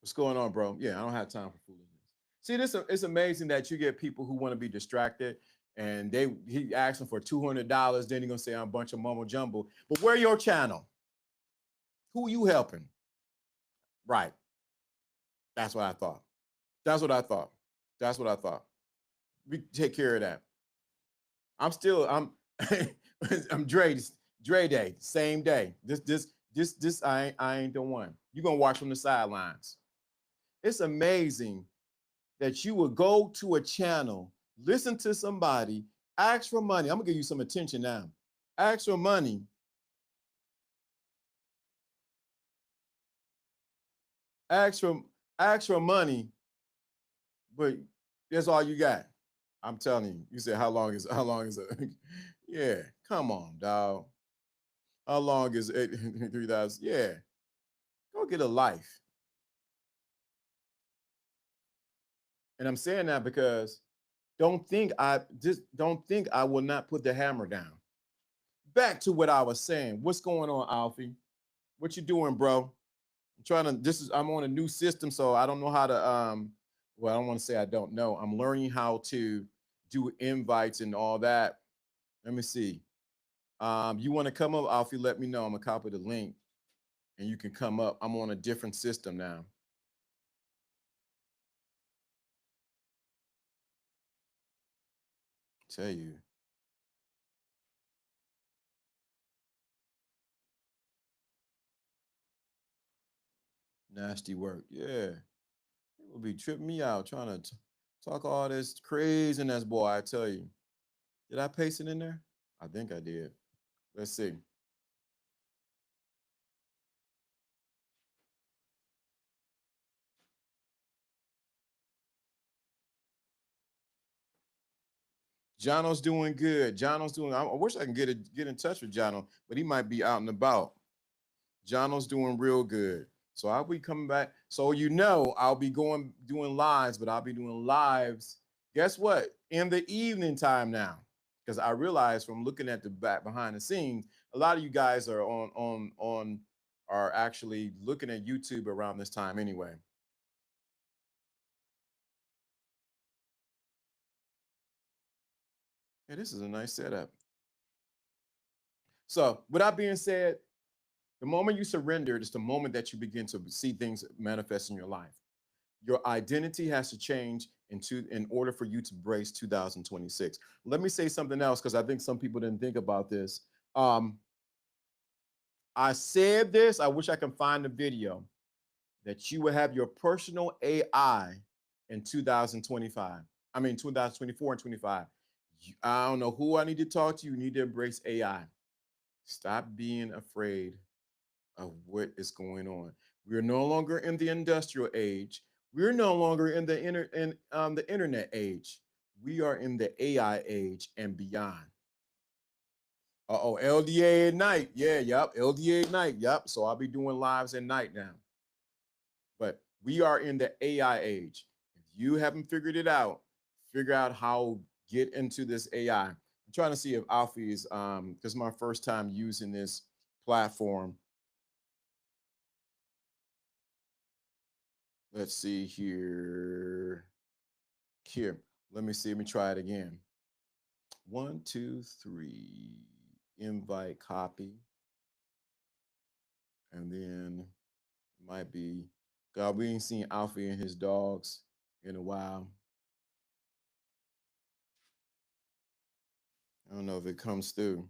What's going on, bro? Yeah, I don't have time for foolishness. See, this it's amazing that you get people who want to be distracted and he asking for $200, then he's gonna say I'm a bunch of mumbo jumbo. But where your channel? Who you helping? Right. That's what I thought. That's what I thought. That's what I thought. We take care of that. I'm I'm Dre Day, same day. This I ain't the one. You're gonna watch from the sidelines. It's amazing that you would go to a channel, listen to somebody, ask for money. I'm gonna give you some attention now. Ask for money, ask for ask for money, but that's all you got. I'm telling you. You said how long is it? Yeah, come on, dog. How long is it? 3,000? Yeah, go get a life. And I'm saying that because don't think I will not put the hammer down. back to what I was saying. What's going on, Alfie? What you doing, bro? I'm trying to. I'm on a new system, so I don't know how to. Well, I don't want to say I don't know. I'm learning how to do invites and all that. Let me see. You want to come up, Alfie? Let me know. I'm gonna copy the link, and you can come up. I'm on a different system now. Tell you. Nasty work. Yeah. It will be tripping me out trying to talk all this craziness, boy. I tell you. Did I paste it in there? I think I did. Let's see. Jono's doing good. Jono's doing. I wish I can get in touch with Jono, but he might be out and about. Jono's doing real good. So I'll be coming back. So I'll be going doing lives, but I'll be doing lives. Guess what? In the evening time now, because I realized from looking at the back behind the scenes, a lot of you guys are are actually looking at YouTube around this time anyway. Hey, this is a nice setup. So, with that being said, the moment you surrender, it's the moment that you begin to see things manifest in your life. Your identity has to change in order for you to brace 2026. Let me say something else because I think some people didn't think about this. Um, I said this. I wish I can find the video that you will have your personal AI in 2025. I mean 2024 and 25. I don't know who I need to talk to. You need to embrace AI. Stop being afraid of what is going on. We're no longer in the industrial age. We're no longer in the internet age. We are in the AI age and beyond. Oh, LDA at night. Yeah, yep. LDA at night. Yep. So I'll be doing lives at night now. But we are in the AI age. If you haven't figured it out, figure out how get into this AI. I'm trying to see if Alfie is because my first time using this platform. Let's see here. Here, let me see. Let me try it again. 1, 2, 3. Invite, copy, and then might be. God, we ain't seen Alfie and his dogs in a while. I don't know if it comes through.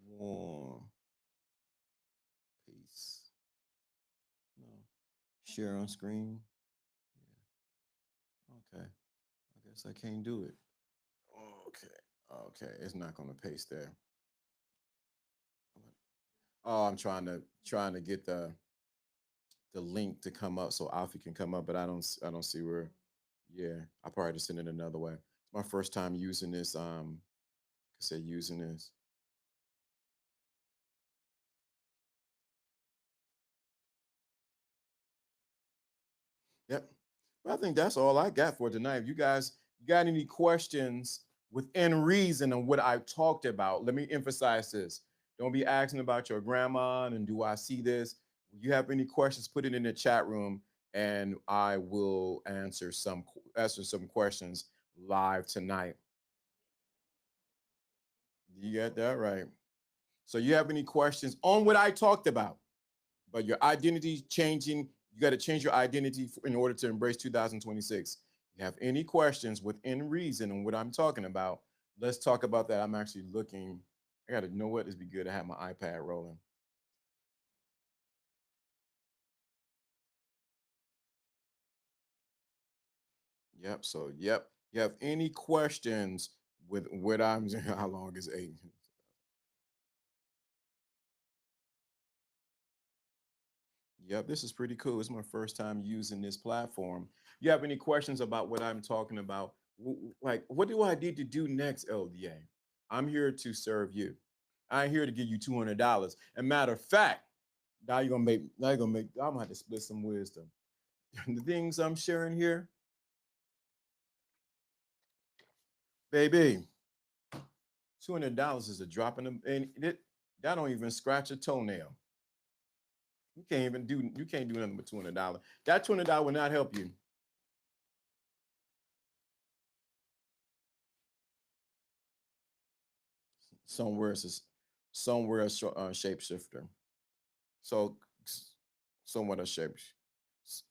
Warm. Peace. No. Share on screen. Yeah. Okay. I guess I can't do it. Okay. Okay. It's not gonna paste there. Oh, I'm trying to get the link to come up so Alfie can come up, but I don't see where. Yeah, I probably just send it another way. It's my first time using this. I said using this. Yep. But I think that's all I got for tonight. If you guys got any questions within reason on what I talked about, let me emphasize this. Don't be asking about your grandma and do I see this. If you have any questions, put it in the chat room and I will answer some questions live tonight. You got that right. So you have any questions on what I talked about? But your identity changing, you got to change your identity in order to embrace 2026. You have any questions within reason on what I'm talking about? Let's talk about that. I'm actually looking. I got to know what this be good to have my iPad rolling. Yep. So, yep. You have any questions with what I'm how long is 8? Yep, this is pretty cool. It's my first time using this platform. You have any questions about what I'm talking about? Like, what do I need to do next, LDA? I'm here to serve you. I'm here to give you $200. And matter of fact, I'm gonna have to split some wisdom. The things I'm sharing here, baby. $200 is a drop in the, and that don't even scratch a toenail. You can't do nothing with $200. That $200 will not help you. Somewhere it's somewhere a shapeshifter. So somewhat a shape.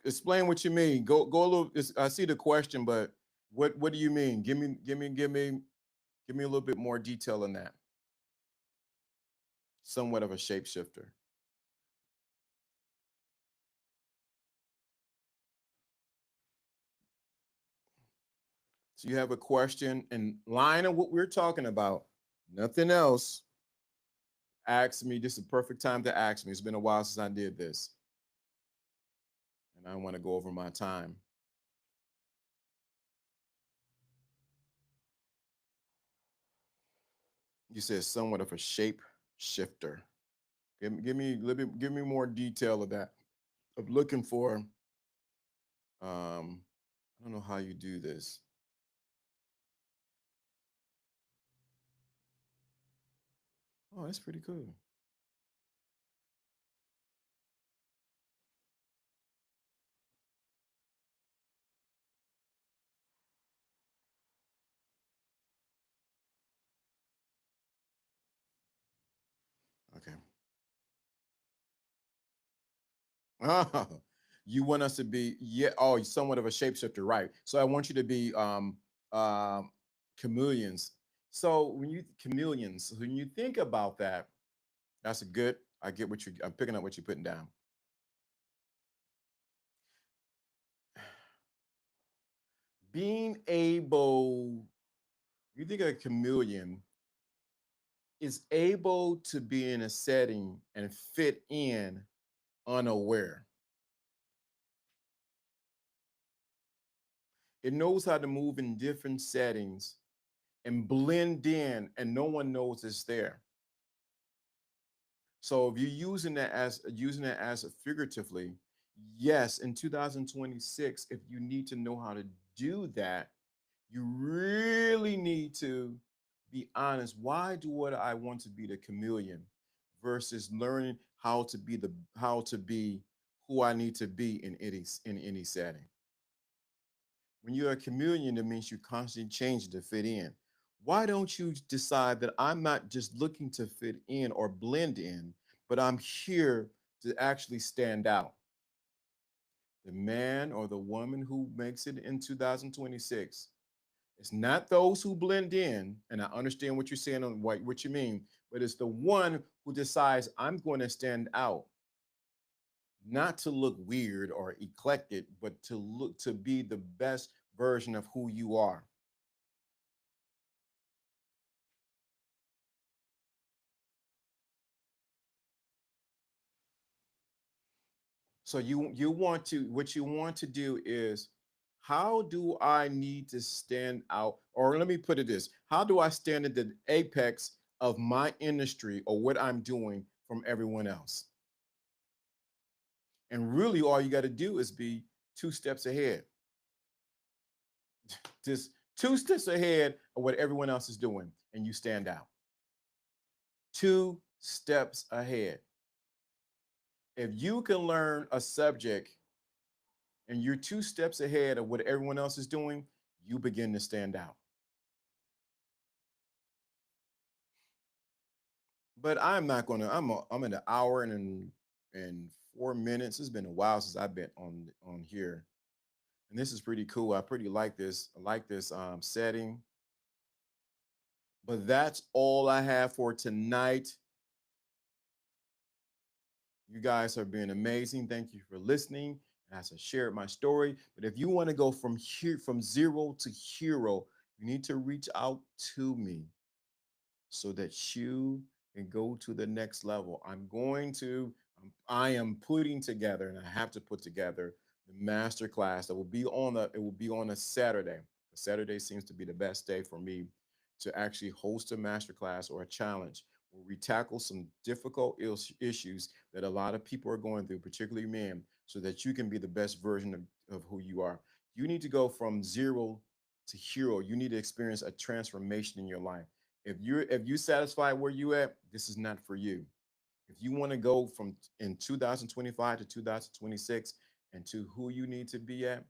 Explain what you mean. Go a little. I see the question, but what do you mean? Give me a little bit more detail on that. Somewhat of a shapeshifter. So you have a question in line of what we're talking about. Nothing else. Ask me. This is the perfect time to ask me. It's been a while since I did this, and I want to go over my time. You said somewhat of a shape shifter. Give me more detail of that. Of looking for I don't know how you do this. Oh, that's pretty cool. Okay. Oh, you want us to be, yeah, oh, somewhat of a shapeshifter, right? So I want you to be chameleons. So when you think about that, that's a good. I get what you. I'm picking up what you're putting down. Being able, you think a chameleon is able to be in a setting and fit in unaware. It knows how to move in different settings and blend in, and no one knows it's there. So if you're using that as a figuratively, yes, in 2026, if you need to know how to do that, you really need to be honest. Why do what I want to be the chameleon versus learning how to be who I need to be in any setting? When you're a chameleon, it means you constantly change to fit in. Why don't you decide that I'm not just looking to fit in or blend in, but I'm here to actually stand out? The man or the woman who makes it in 2026, it's not those who blend in, and I understand what you're saying on what you mean, but it's the one who decides I'm going to stand out, not to look weird or eclectic, but to look to be the best version of who you are. So you want to what you want to do is how do I need to stand out? Or let me put it this: how do I stand at the apex of my industry or what I'm doing from everyone else? And really, all you got to do is be two steps ahead, just two steps ahead of what everyone else is doing, and you stand out. Two steps ahead. If you can learn a subject and you're two steps ahead of what everyone else is doing, you begin to stand out. But I'm not gonna. I'm in an hour and 4 minutes. It's been a while since I've been on here, and this is pretty cool. I pretty like this. I like this setting. But that's all I have for tonight. You guys are being amazing. Thank you for listening. As I shared my story, but if you want to go from here from zero to hero, you need to reach out to me so that you can go to the next level. I am putting together, and I have to put together the master class that will be on it will be on a Saturday. Saturday seems to be the best day for me to actually host a master class or a challenge where we tackle some difficult issues that a lot of people are going through, particularly men, so that you can be the best version of who you are. You need to go from zero to hero. You need to experience a transformation in your life. If you satisfied where you at, this is not for you. If you want to go from in 2025 to 2026 and to who you need to be at,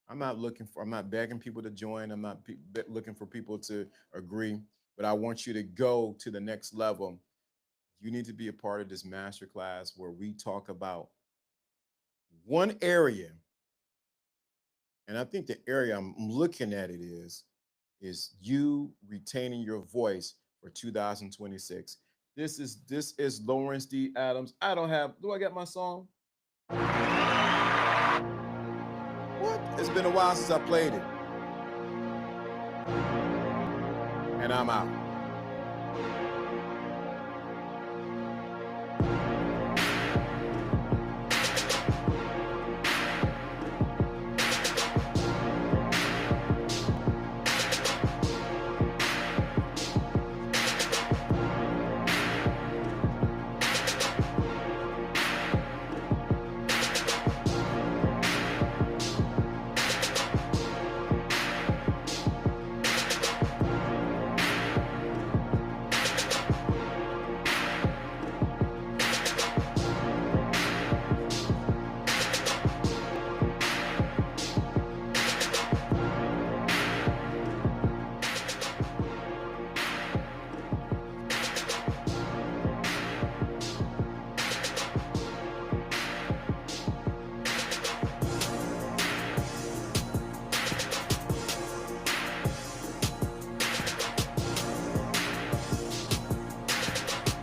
I'm not begging people to join. I'm not looking for people to agree, but I want you to go to the next level. You need to be a part of this masterclass where we talk about one area. And I think the area I'm looking at it is you retaining your voice for 2026. This is Lawrence D. Adams. I don't have, do I get my song? What? It's been a while since I played it. And I'm out.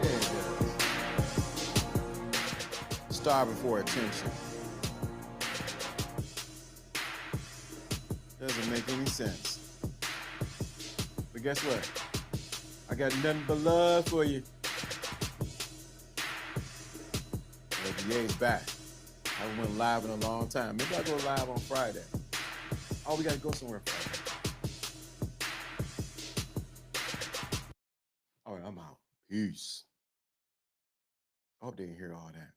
Yeah, it does. Starving for attention. Doesn't make any sense. But guess what? I got nothing but love for you. ABA's back. I haven't went live in a long time. Maybe I'll go live on Friday. Oh, we gotta go somewhere Friday. All right, I'm out. Peace. I hope they didn't hear all that.